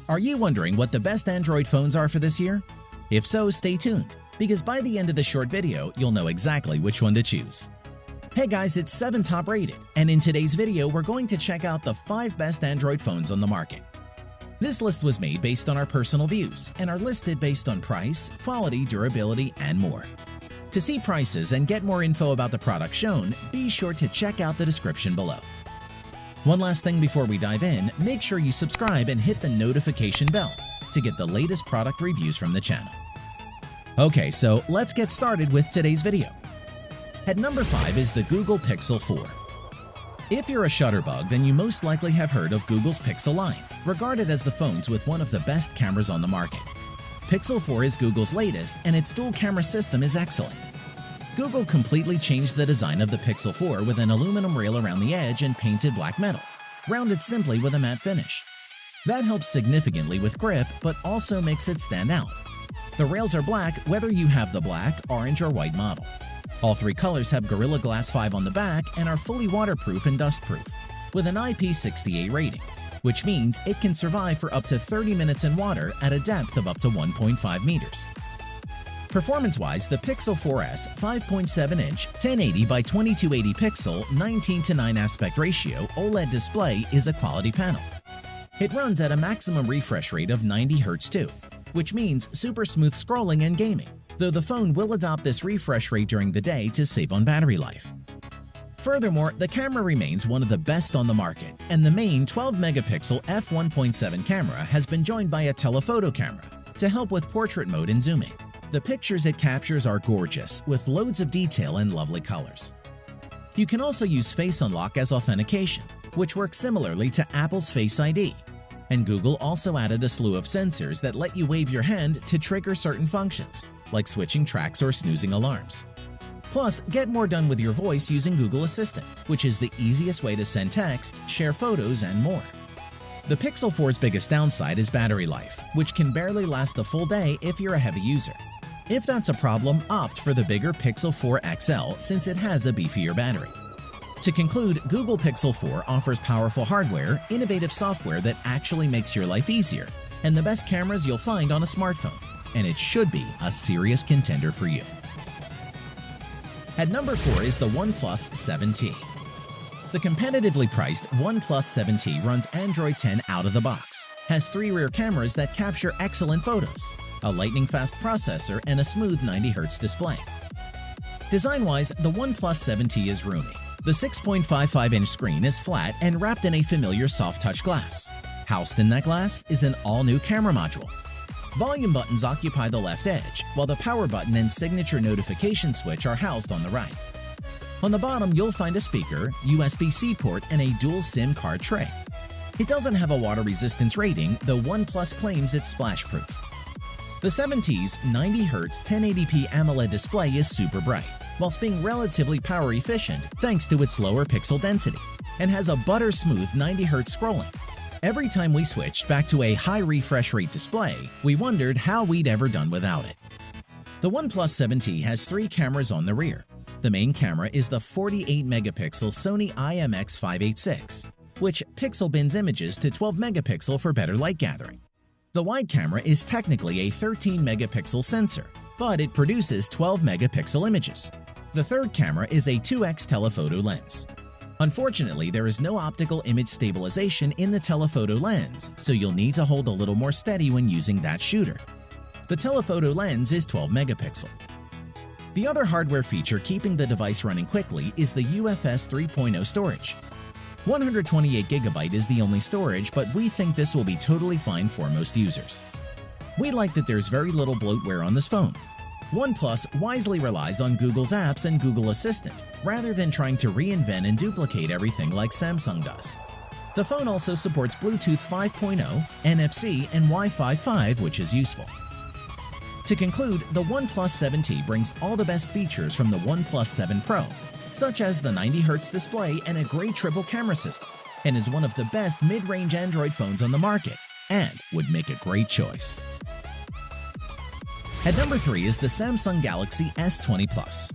Are you wondering what the best Android phones are for this year? If so, stay tuned, because by the end of the short video, you'll know exactly which one to choose. Hey guys, it's 7 Top Rated, and in today's video, we're going to check out the 5 best Android phones on the market. This list was made based on our personal views and are listed based on price, quality, durability, and more. To see prices and get more info about the product shown, be sure to check out the description below. One last thing before we dive in, make sure you subscribe and hit the notification bell to get the latest product reviews from the channel. Okay, so let's get started with today's video. At number 5 is the Google Pixel 4. If you're a shutterbug, then you most likely have heard of Google's Pixel line, regarded as the phones with one of the best cameras on the market. Pixel 4 is Google's latest, and its dual camera system is excellent. Google completely changed the design of the Pixel 4 with an aluminum rail around the edge and painted black metal, rounded simply with a matte finish. That helps significantly with grip, but also makes it stand out. The rails are black whether you have the black, orange, or white model. All 3 colors have Gorilla Glass 5 on the back and are fully waterproof and dustproof, with an IP68 rating, which means it can survive for up to 30 minutes in water at a depth of up to 1.5 meters. Performance-wise, the Pixel 4S 5.7-inch 1080 by 2280 pixel 19:9 aspect ratio OLED display is a quality panel. It runs at a maximum refresh rate of 90 Hz too, which means super smooth scrolling and gaming, though the phone will adopt this refresh rate during the day to save on battery life. Furthermore, the camera remains one of the best on the market, and the main 12-megapixel f1.7 camera has been joined by a telephoto camera to help with portrait mode and zooming. The pictures it captures are gorgeous, with loads of detail and lovely colors. You can also use Face Unlock as authentication, which works similarly to Apple's Face ID. And Google also added a slew of sensors that let you wave your hand to trigger certain functions, like switching tracks or snoozing alarms. Plus, get more done with your voice using Google Assistant, which is the easiest way to send text, share photos, and more. The Pixel 4's biggest downside is battery life, which can barely last a full day if you're a heavy user. If that's a problem, opt for the bigger Pixel 4 XL since it has a beefier battery. To conclude, Google Pixel 4 offers powerful hardware, innovative software that actually makes your life easier, and the best cameras you'll find on a smartphone, and it should be a serious contender for you. At number 4 is the OnePlus 7T. The competitively priced OnePlus 7T runs Android 10 out of the box, has 3 rear cameras that capture excellent photos, a lightning-fast processor, and a smooth 90 Hz display. Design-wise, the OnePlus 7T is roomy. The 6.55-inch screen is flat and wrapped in a familiar soft-touch glass. Housed in that glass is an all-new camera module. Volume buttons occupy the left edge, while the power button and signature notification switch are housed on the right. On the bottom, you'll find a speaker, USB-C port, and a dual SIM card tray. It doesn't have a water resistance rating, though OnePlus claims it's splash-proof. The 7T's 90 Hz 1080p AMOLED display is super bright, whilst being relatively power efficient thanks to its lower pixel density, and has a butter-smooth 90 Hz scrolling. Every time we switched back to a high refresh rate display, we wondered how we'd ever done without it. The OnePlus 7T has 3 cameras on the rear. The main camera is the 48-megapixel Sony IMX586, which pixel bins images to 12 megapixel for better light gathering. The wide camera is technically a 13-megapixel sensor, but it produces 12-megapixel images. The third camera is a 2x telephoto lens. Unfortunately, there is no optical image stabilization in the telephoto lens, so you'll need to hold a little more steady when using that shooter. The telephoto lens is 12 megapixel. The other hardware feature keeping the device running quickly is the UFS 3.0 storage. 128GB is the only storage, but we think this will be totally fine for most users. We like that there's very little bloatware on this phone. OnePlus wisely relies on Google's apps and Google Assistant, rather than trying to reinvent and duplicate everything like Samsung does. The phone also supports Bluetooth 5.0, NFC, and Wi-Fi 5, which is useful. To conclude, the OnePlus 7T brings all the best features from the OnePlus 7 Pro, such as the 90 Hz display and a great triple camera system, and is one of the best mid-range Android phones on the market, and would make a great choice. At number 3 is the Samsung Galaxy S20 Plus.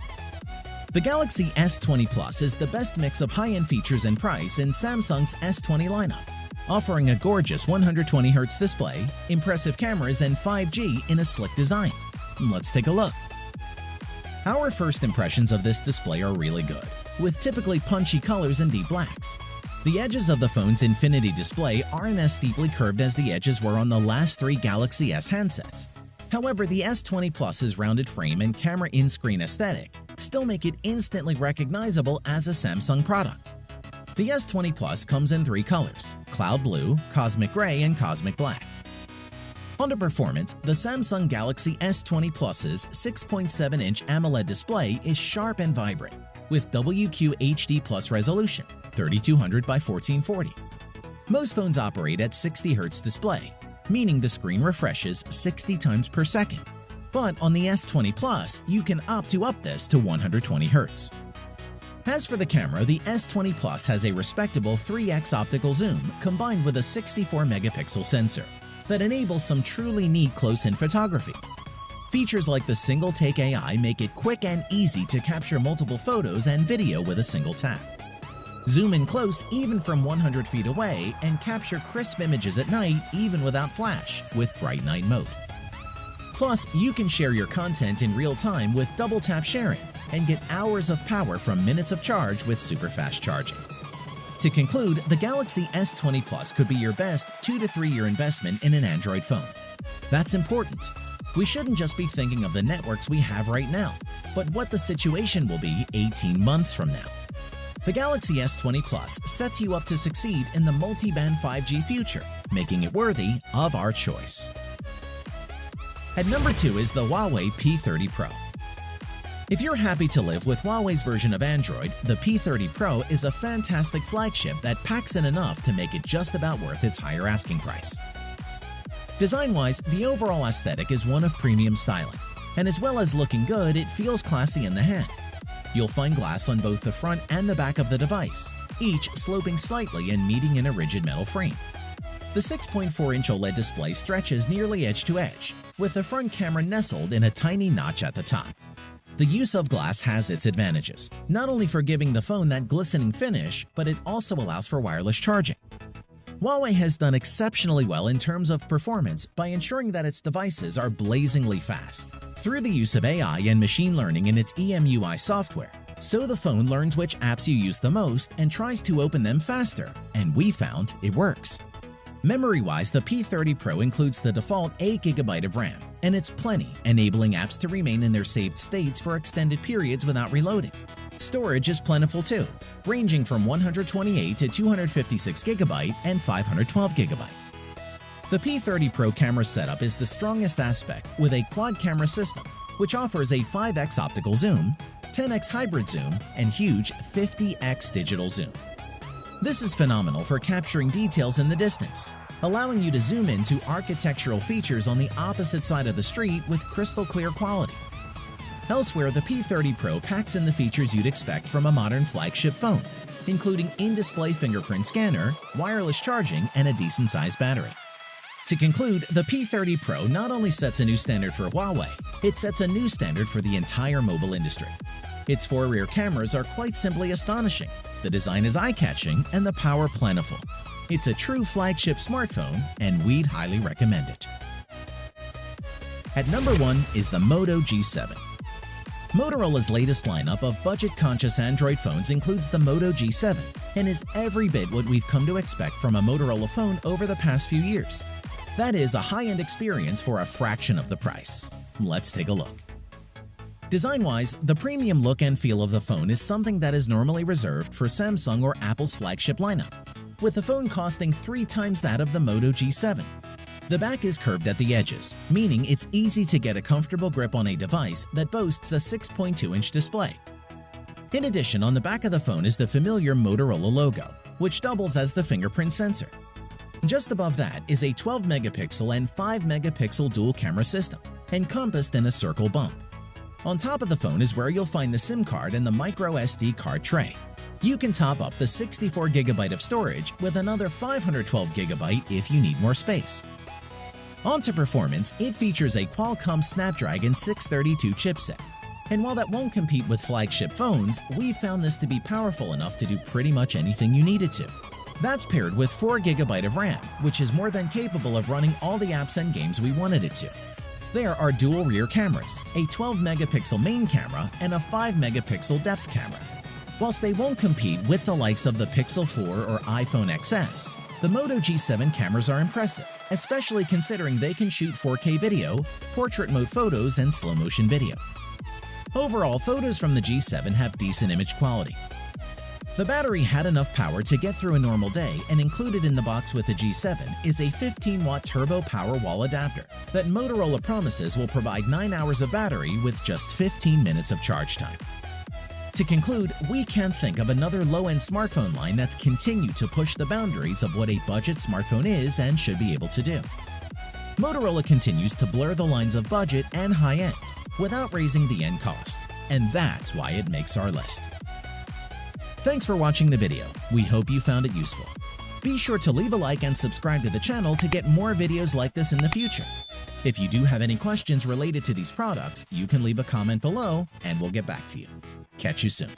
The Galaxy S20 Plus is the best mix of high-end features and price in Samsung's S20 lineup. offering a gorgeous 120Hz display, impressive cameras, and 5G in a slick design. Let's take a look. Our first impressions of this display are really good, with typically punchy colors and deep blacks. The edges of the phone's Infinity display aren't as steeply curved as the edges were on the last three Galaxy S handsets. However, the S20 Plus's rounded frame and camera in-screen aesthetic still make it instantly recognizable as a Samsung product. The S20 Plus comes in three colors: Cloud Blue, Cosmic Gray, and Cosmic Black. Under performance, the Samsung Galaxy S20 Plus's 6.7-inch AMOLED display is sharp and vibrant, with WQHD Plus resolution, 3200 by 1440. Most phones operate at 60Hz display, meaning the screen refreshes 60 times per second. But on the S20 Plus, you can opt to up this to 120Hz. As for the camera, the S20 Plus has a respectable 3x optical zoom combined with a 64-megapixel sensor that enables some truly neat close-in photography. Features like the Single Take AI make it quick and easy to capture multiple photos and video with a single tap. Zoom in close even from 100 feet away and capture crisp images at night even without flash with Bright Night Mode. Plus, you can share your content in real time with double tap sharing and get hours of power from minutes of charge with super fast charging. To conclude, the Galaxy S20 Plus could be your best 2 to 3 year investment in an Android phone. That's important. We shouldn't just be thinking of the networks we have right now, but what the situation will be 18 months from now. The Galaxy S20 Plus sets you up to succeed in the multi-band 5G future, making it worthy of our choice. At number 2 is the Huawei P30 Pro. If you're happy to live with Huawei's version of Android, the P30 Pro is a fantastic flagship that packs in enough to make it just about worth its higher asking price. Design-wise, the overall aesthetic is one of premium styling, and as well as looking good, it feels classy in the hand. You'll find glass on both the front and the back of the device, each sloping slightly and meeting in a rigid metal frame. The 6.4-inch OLED display stretches nearly edge to edge, with the front camera nestled in a tiny notch at the top. The use of glass has its advantages, not only for giving the phone that glistening finish, but it also allows for wireless charging. Huawei has done exceptionally well in terms of performance by ensuring that its devices are blazingly fast through the use of AI and machine learning in its EMUI software, so the phone learns which apps you use the most and tries to open them faster, and we found it works. Memory-wise, the P30 Pro includes the default 8GB of RAM, and it's plenty, enabling apps to remain in their saved states for extended periods without reloading. Storage is plentiful too, ranging from 128 to 256GB and 512GB. The P30 Pro camera setup is the strongest aspect with a quad camera system, which offers a 5x optical zoom, 10x hybrid zoom, and huge 50x digital zoom. This is phenomenal for capturing details in the distance, allowing you to zoom into architectural features on the opposite side of the street with crystal clear quality. Elsewhere, the P30 Pro packs in the features you'd expect from a modern flagship phone, including in-display fingerprint scanner, wireless charging, and a decent-sized battery. To conclude, the P30 Pro not only sets a new standard for Huawei, it sets a new standard for the entire mobile industry. Its 4 rear cameras are quite simply astonishing, the design is eye-catching, and the power plentiful. It's a true flagship smartphone, and we'd highly recommend it. At number 1 is the Moto G7. Motorola's latest lineup of budget-conscious Android phones includes the Moto G7 and is every bit what we've come to expect from a Motorola phone over the past few years. That is a high-end experience for a fraction of the price. Let's take a look. Design-wise, the premium look and feel of the phone is something that is normally reserved for Samsung or Apple's flagship lineup, with the phone costing 3 times that of the Moto G7. The back is curved at the edges, meaning it's easy to get a comfortable grip on a device that boasts a 6.2-inch display. In addition, on the back of the phone is the familiar Motorola logo, which doubles as the fingerprint sensor. Just above that is a 12-megapixel and 5-megapixel dual camera system, encompassed in a circle bump. On top of the phone is where you'll find the SIM card and the micro SD card tray. You can top up the 64GB of storage with another 512GB if you need more space. On to performance, it features a Qualcomm Snapdragon 632 chipset. And while that won't compete with flagship phones, we found this to be powerful enough to do pretty much anything you need it to. That's paired with 4 GB of RAM, which is more than capable of running all the apps and games we wanted it to. There are dual rear cameras, a 12-megapixel main camera, and a 5-megapixel depth camera. Whilst they won't compete with the likes of the Pixel 4 or iPhone XS, the Moto G7 cameras are impressive, especially considering they can shoot 4K video, portrait mode photos, and slow-motion video. Overall, photos from the G7 have decent image quality. The battery had enough power to get through a normal day, and included in the box with the G7 is a 15-watt turbo power wall adapter that Motorola promises will provide 9 hours of battery with just 15 minutes of charge time. To conclude, we can't think of another low-end smartphone line that's continued to push the boundaries of what a budget smartphone is and should be able to do. Motorola continues to blur the lines of budget and high-end without raising the end cost, and that's why it makes our list. Thanks for watching the video. We hope you found it useful. Be sure to leave a like and subscribe to the channel to get more videos like this in the future. If you do have any questions related to these products, you can leave a comment below and we'll get back to you. Catch you soon.